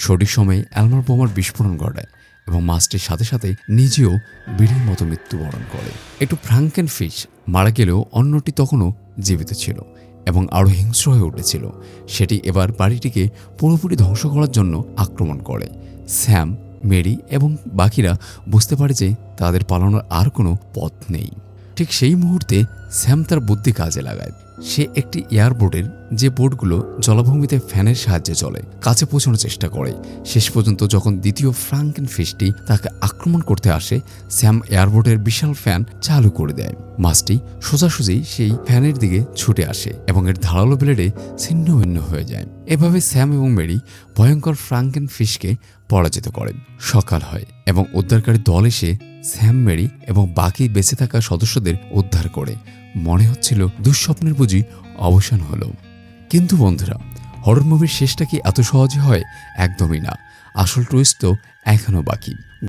সঠিক সময়ে এলমার বোমার বিস্ফোরণ ঘটায় এবং মাছটির সাথে সাথে নিজেও বিড়ির মতো মৃত্যুবরণ করে। একটু ফ্র্যাঙ্কেনফিশ মারা গেলেও অন্যটি তখনও জীবিত ছিল এবং আরও হিংস্র হয়ে উঠেছিল। সেটি এবার বাড়িটিকে পুরোপুরি ধ্বংস করার জন্য আক্রমণ করে। স্যাম, মেরি এবং বাকিরা বুঝতে পারে যে তাদের পালানোর আর কোনো পথ নেই। ঠিক সেই মুহূর্তে স্যাম তার বুদ্ধি কাজে লাগায়। সে একটি এয়ারবোটের যে বোটগুলো জলাভূমিতে ফ্যানের সাহায্যে চলে কাছে পৌঁছানোর চেষ্টা করে। শেষ পর্যন্ত যখন দ্বিতীয় ফ্র্যাঙ্কেনফিশটি তাকে আক্রমণ করতে আসে, স্যাম এয়ারবোটের বিশাল ফ্যান চালু করে দেয়। মাছটি সোজাসুজি সেই ফ্যানের দিকে ছুটে আসে এবং এর ধারালো ব্লেডে ছিন্ন ভিন্ন হয়ে যায়। এভাবে স্যাম এবং মেরি ভয়ঙ্কর ফ্র্যাঙ্কেনফিশকে পরাজিত করে। সকাল হয় এবং উদ্ধারকারী দল এসে স্যাম, মেরি এবং বাকি বেঁচে থাকা সদস্যদের উদ্ধার করে। মনে হচ্ছিল দুঃস্বপ্নের বুঝি অবসান হলো। কিন্তু বন্ধুরা, হরর মুভির শেষটা কি এত সহজে হয়? একদমই না। আসল টুইস্ট তো এখনও বাকি।